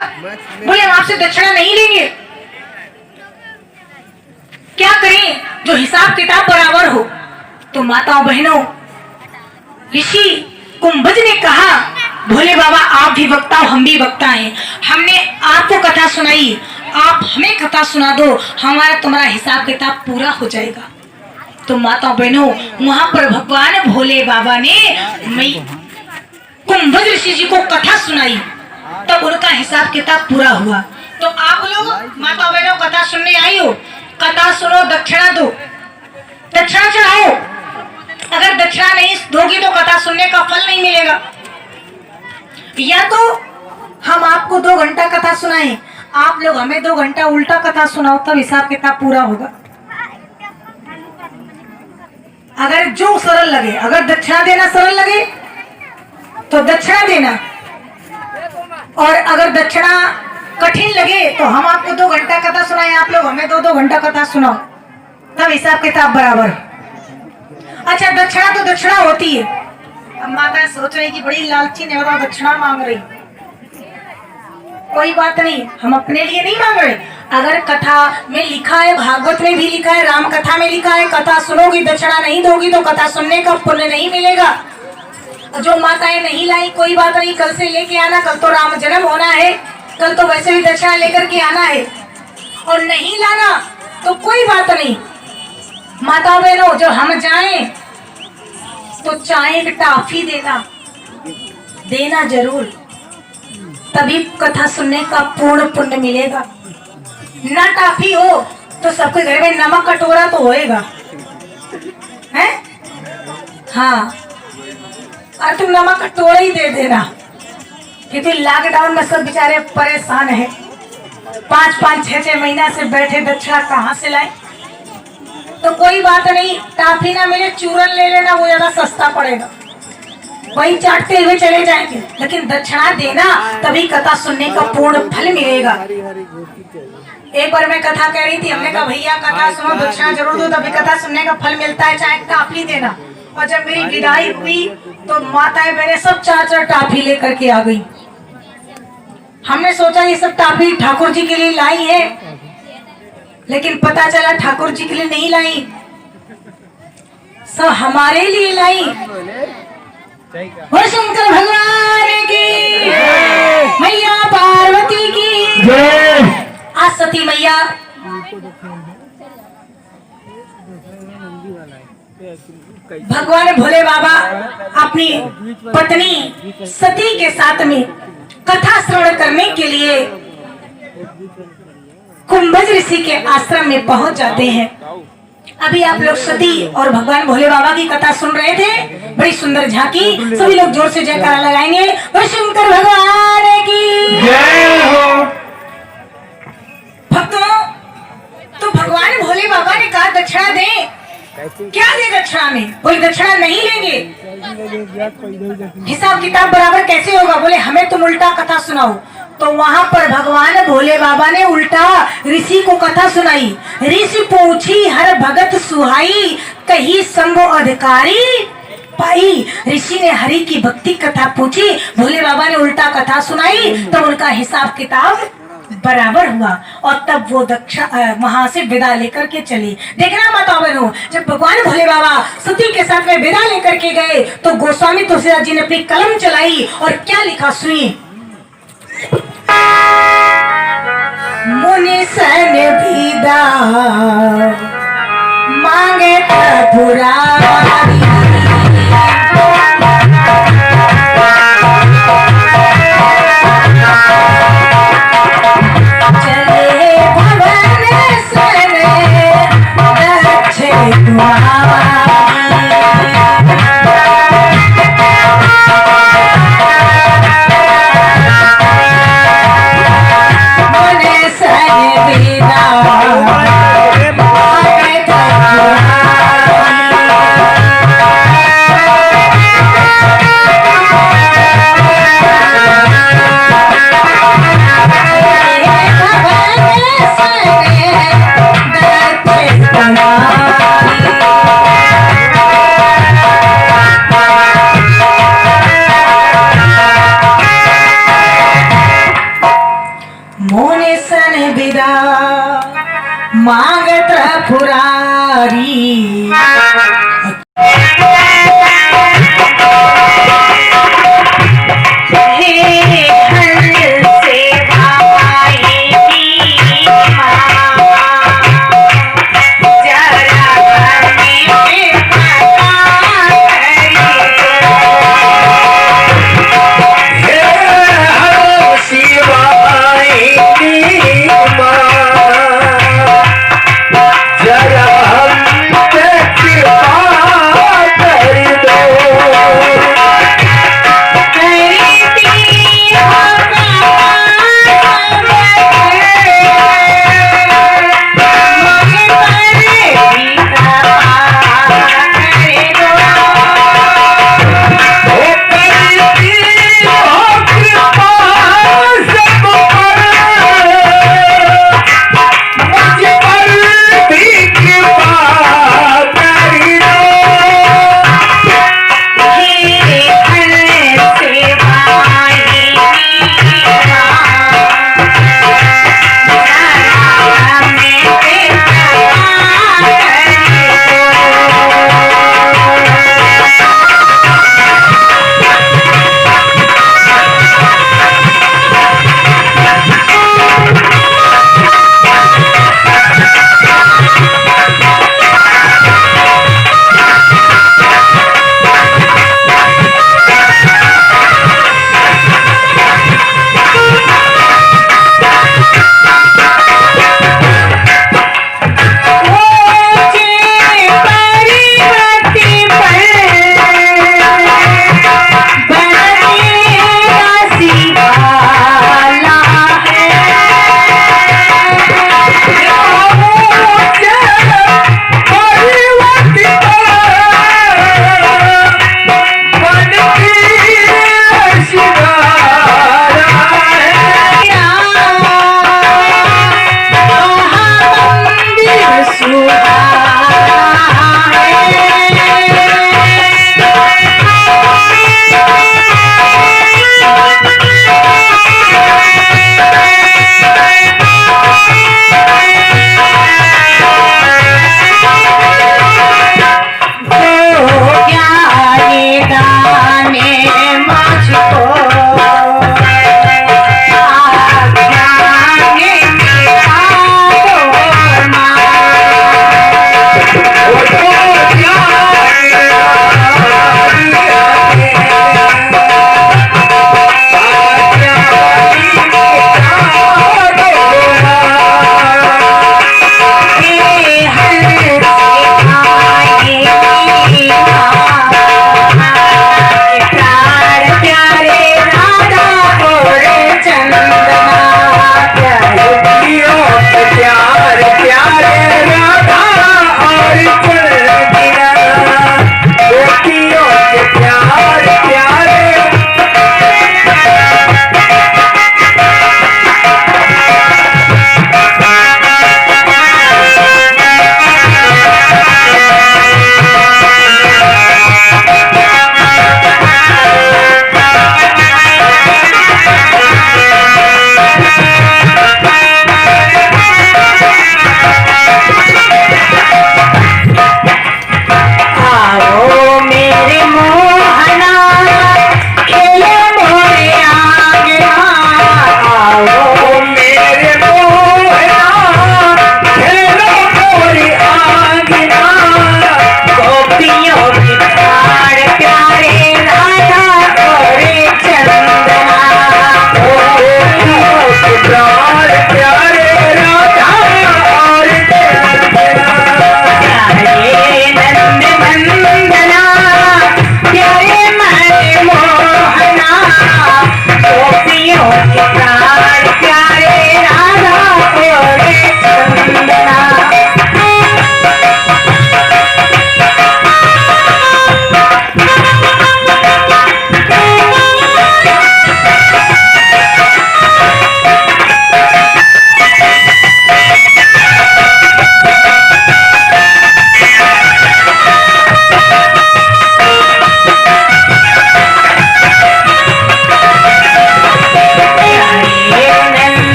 बोले हम आपसे दक्षिणा नहीं लेंगे। क्या करें जो हिसाब किताब बराबर हो। तो माताओं बहनों, ऋषि कुंभज ने कहा भोले बाबा आप भी वक्ता हो, हम भी वक्ता हैं, हमने आपको कथा सुनाई, आप हमें कथा सुना दो, हमारा तुम्हारा हिसाब किताब पूरा हो जाएगा। तो माताओं बहनों, वहां पर भगवान भोले बाबा ने कुंभज ऋषि जी को कथा सुनाई, तब उनका हिसाब किताब पूरा हुआ। तो आप लोग माताओं बहनों कथा सुनने आई हो, कथा सुनो, दक्षिणा दो, दक्षिणा चढ़ाओ। अगर दक्षिणा नहीं दोगी तो कथा सुनने का फल नहीं मिलेगा। या तो हम आपको 2 घंटा कथा सुनाएं, आप लोग हमें 2 घंटा उल्टा कथा सुनाओ, तब हिसाब किताब पूरा होगा। अगर जो सरल लगे, अगर दक्षिणा देना सरल लगे तो दक्षिणा देना, और अगर दक्षिणा कठिन लगे तो हम आपको 2 घंटा कथा सुनाएं, आप लोग हमें 2-2 घंटा कथा सुनाओ, तब हिसाब किताब बराबर। अच्छा, दक्षिणा तो दक्षिणा होती है। अब माता सोच रही कि बड़ी लालची ने बताओ दक्षिणा मांग रही। कोई बात नहीं, हम अपने लिए नहीं मांग रहे। अगर कथा में लिखा है, भागवत में भी लिखा है, राम कथा में लिखा है, कथा सुनोगी दक्षिणा नहीं दोगी तो कथा सुनने का पुण्य नहीं मिलेगा। जो माताएं नहीं लाई कोई बात नहीं, कल से लेके आना, कल तो राम जन्म होना है, कल तो वैसे भी दक्षिणा लेकर के आना है। और नहीं लाना तो कोई बात नहीं। माताओं बहनों, जो हम जाएं तो चाहे एक टाफी देना जरूर, तभी कथा सुनने का पूर्ण पुण्य मिलेगा। ना टाफी हो तो सबके घर में नमक कटोरा तो होएगा, है? हाँ, और तुम नमक कटोरा ही दे देना, क्योंकि लॉकडाउन में सब बेचारे परेशान है। 5-5, 6-6 महीना से बैठे, दक्षिणा कहाँ से लाए? तो कोई बात नहीं, टाफी ना मिले चूरन ले लेना, वो ज्यादा सस्ता पड़ेगा, वही चाटते हुए चले जाएंगे। लेकिन दक्षिणा देना, तभी कथा सुनने का पूर्ण फल मिलेगा। एक बार मैं कथा कह रही थी, हमने कहा भैया कथा सुनो, दक्षिणा जरूर दो, तभी कथा सुनने का फल मिलता है, चाहे टाफी देना। और जब मेरी विदाई हुई तो माताएं बहनें सब 4-4 टाफी लेकर के आ गई। हमने सोचा ये सब टाफी ठाकुर जी के लिए लाई है, लेकिन पता चला ठाकुर जी के लिए नहीं लाई, सब हमारे लिए लाई। शंकर भगवान की, मैया पार्वती की। आज सती मैया भगवान भोले बाबा अपनी पत्नी सती के साथ में कथा श्रवण करने के लिए कुंभज ऋषि के आश्रम में पहुंच जाते हैं। अभी आप लोग सती और भगवान भोले बाबा की कथा सुन रहे थे, बड़ी सुंदर झांकी। सभी लोग जोर से जयकारा लगाएंगे, शंकर भगवान की जय हो। भक्तों, तो भगवान भोले बाबा ने कहा दक्षिणा दें, क्या दे दक्षिणा में? बोले दक्षिणा नहीं लेंगे, हिसाब किताब बराबर कैसे होगा? बोले हमें तुम उल्टा कथा सुनाओ। तो वहां पर भगवान भोले बाबा ने उल्टा ऋषि को कथा सुनाई। ऋषि पूछी हर भगत सुहाई, कही संगो अधिकारी पाई। ऋषि ने हरि की भक्ति कथा पूछी, भोले बाबा ने उल्टा कथा सुनाई, तब उनका हिसाब किताब बराबर हुआ, और तब वो वहां से विदा लेकर के चली। देखना माताओं बहनों, जब भगवान भोले बाबा सती के साथ में विदा लेकर के गए तो गोस्वामी तुलसीदास जी ने अपनी कलम चलाई और क्या लिखा सुनिए। मुनि सन विदा मांगे त्रिपुरारी, चले भवन सन दक्षिण कुमारी। सन विदा मांगत पुरारी जरा हम पे कृपा कर दो।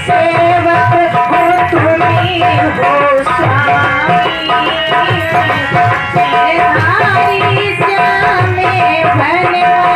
सेवक हो तुम्ही हो स्वामी गिरधारी श्यामे बनवारी